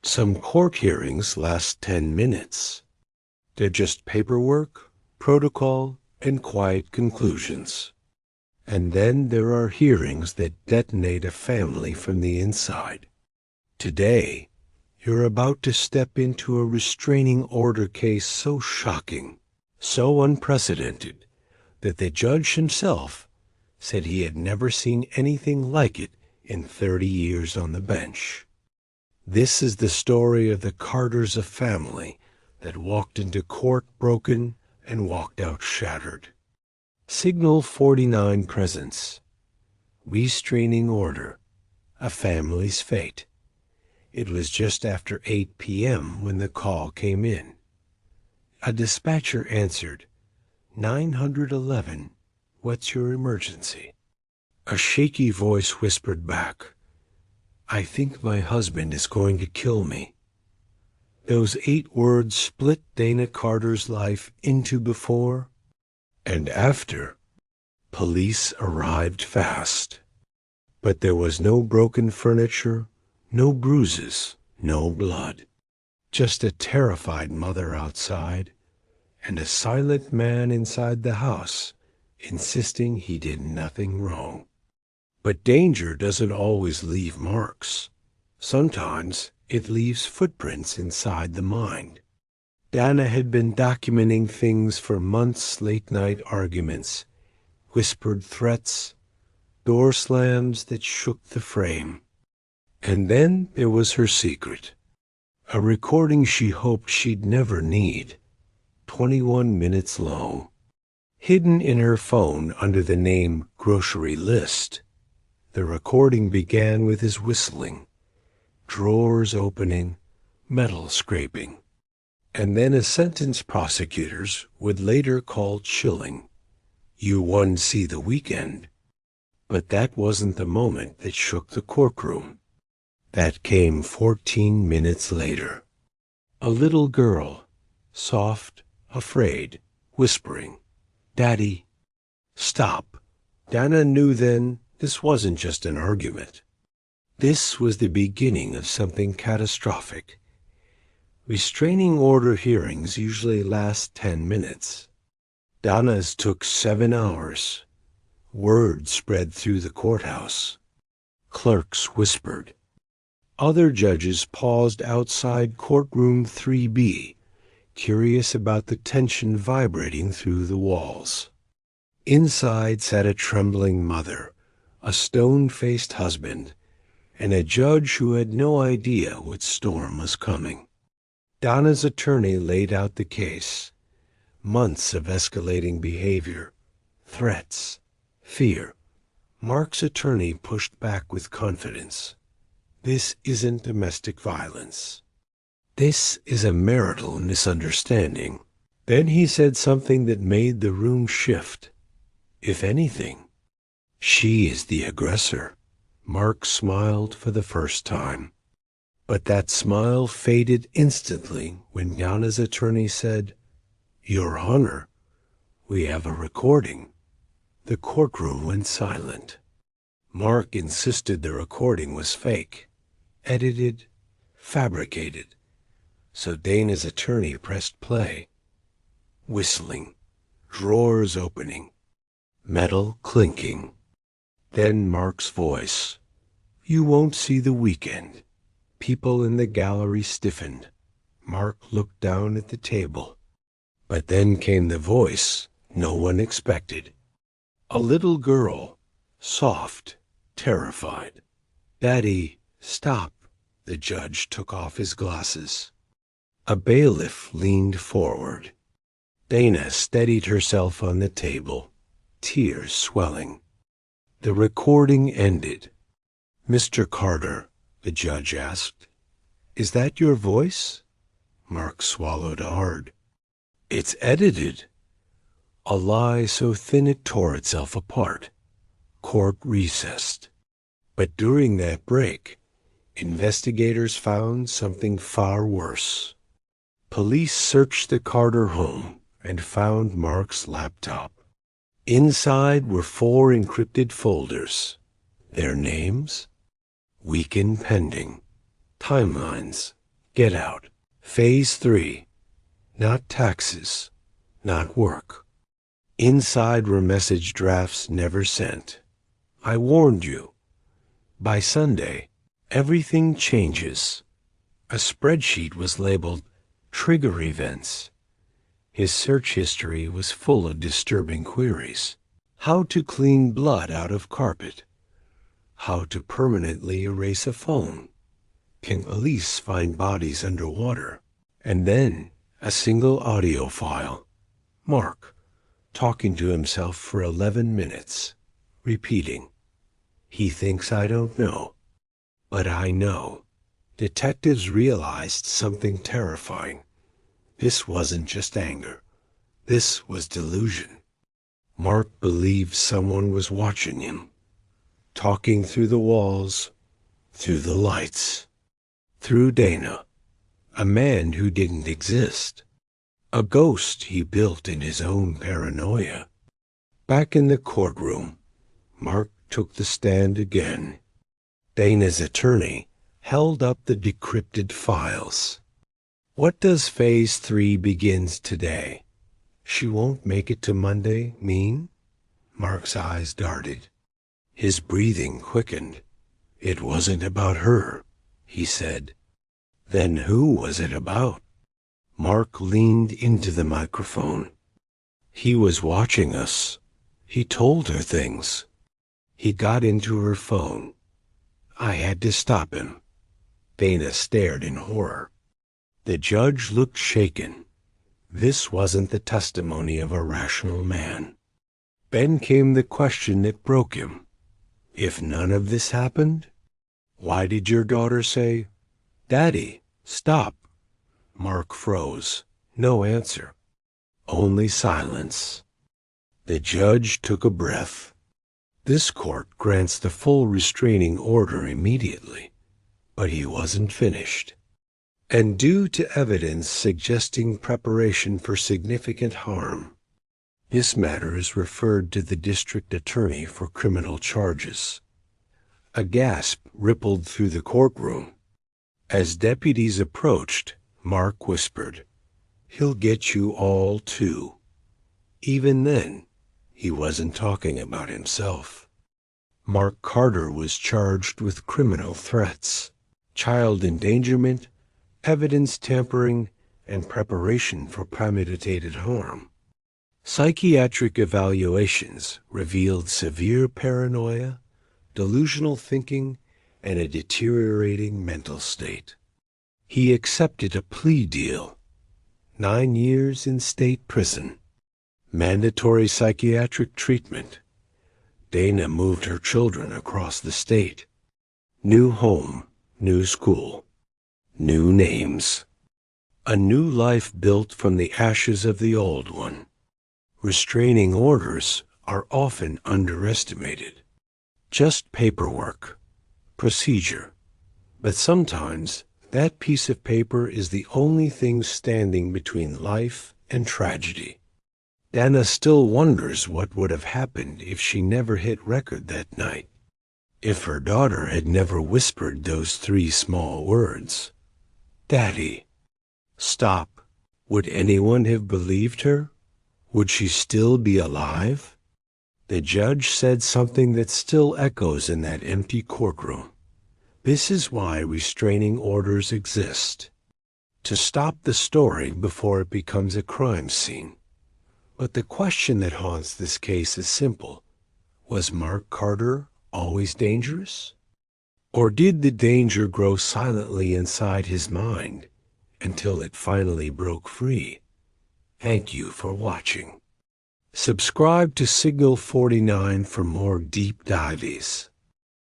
Some court hearings last 10 minutes. They're just paperwork, protocol, and quiet conclusions. And then there are hearings that detonate a family from the inside. Today, you're about to step into a restraining order case so shocking, so unprecedented, that the judge himself said he had never seen anything like it in 30 years on the bench. This is the story of the Carters, a family that walked into court broken and walked out shattered. Signal 49 presence. Restraining order. A family's fate. It was just after 8 p.m. when the call came in. A dispatcher answered, 911, what's your emergency? A shaky voice whispered back, I think my husband is going to kill me. Those 8 words split Dana Carter's life into before and after. Police arrived fast. But there was no broken furniture, no bruises, no blood. Just a terrified mother outside and a silent man inside the house insisting he did nothing wrong. But danger doesn't always leave marks. Sometimes it leaves footprints inside the mind. Dana had been documenting things for months, late-night arguments, whispered threats, door slams that shook the frame. And then there was her secret, a recording she hoped she'd never need, 21 minutes long, hidden in her phone under the name Grocery List. The recording began with his whistling, drawers opening, metal scraping, and then a sentence prosecutors would later call chilling. You won see the weekend. But that wasn't the moment that shook the courtroom. That came 14 minutes later. A little girl, soft, afraid, whispering, Daddy, stop. Dana knew then this wasn't just an argument. This was the beginning of something catastrophic. Restraining order hearings usually last 10 minutes. Dana's took 7 hours. Word spread through the courthouse. Clerks whispered. Other judges paused outside courtroom 3B, curious about the tension vibrating through the walls. Inside sat a trembling mother, a stone-faced husband, and a judge who had no idea what storm was coming. Dana's attorney laid out the case. Months of escalating behavior, threats, fear. Mark's attorney pushed back with confidence. This isn't domestic violence. This is a marital misunderstanding. Then he said something that made the room shift. If anything, she is the aggressor. Mark smiled for the first time. But that smile faded instantly when Dana's attorney said, Your Honor, we have a recording. The courtroom went silent. Mark insisted the recording was fake, edited, fabricated. So Dana's attorney pressed play. Whistling, drawers opening, metal clinking. Then Mark's voice. You won't see the weekend. People in the gallery stiffened. Mark looked down at the table. But then came the voice no one expected. A little girl, soft, terrified. Daddy, stop. The judge took off his glasses. A bailiff leaned forward. Dana steadied herself on the table, tears swelling. The recording ended. Mr. Carter, the judge asked, is that your voice? Mark swallowed hard. It's edited. A lie so thin it tore itself apart. Court recessed. But during that break, investigators found something far worse. Police searched the Carter home and found Mark's laptop. Inside were 4 encrypted folders. Their names? Weekend pending. Timelines. Get out. Phase 3. Not taxes. Not work. Inside were message drafts never sent. I warned you. By Sunday, everything changes. A spreadsheet was labeled Trigger Events. His search history was full of disturbing queries. How to clean blood out of carpet. How to permanently erase a phone. Can police find bodies underwater? And then a single audio file. Mark, talking to himself for 11 minutes, repeating, "He thinks I don't know, but I know." Detectives realized something terrifying. This wasn't just anger. This was delusion. Mark believed someone was watching him, talking through the walls, through the lights, through Dana, a man who didn't exist, a ghost he built in his own paranoia. Back in the courtroom, Mark took the stand again. Dana's attorney held up the decrypted files. What does Phase 3 begins today? She won't make it to Monday mean? Mark's eyes darted. His breathing quickened. It wasn't about her, he said. Then who was it about? Mark leaned into the microphone. He was watching us. He told her things. He got into her phone. I had to stop him. Dana stared in horror. The judge looked shaken. This wasn't the testimony of a rational man. Then came the question that broke him. If none of this happened, why did your daughter say, "Daddy, stop"? Mark froze. No answer. Only silence. The judge took a breath. This court grants the full restraining order immediately, but he wasn't finished. And due to evidence suggesting preparation for significant harm, this matter is referred to the district attorney for criminal charges. A gasp rippled through the courtroom. As deputies approached, Mark whispered, "He'll get you all too." Even then, he wasn't talking about himself. Mark Carter was charged with criminal threats, child endangerment, evidence tampering, and preparation for premeditated harm. Psychiatric evaluations revealed severe paranoia, delusional thinking, and a deteriorating mental state. He accepted a plea deal, 9 years in state prison, mandatory psychiatric treatment. Dana moved her children across the state. New home, new school, new names. A new life built from the ashes of the old one. Restraining orders are often underestimated. Just paperwork, procedure. But sometimes that piece of paper is the only thing standing between life and tragedy. Dana still wonders what would have happened if she never hit record that night. If her daughter had never whispered those 3 small words, "Daddy, stop," would anyone have believed her? Would she still be alive? The judge said something that still echoes in that empty courtroom. This is why restraining orders exist. To stop the story before it becomes a crime scene. But the question that haunts this case is simple. Was Mark Carter always dangerous? Or did the danger grow silently inside his mind until it finally broke free? Thank you for watching. Subscribe to Signal 49 for more deep dives.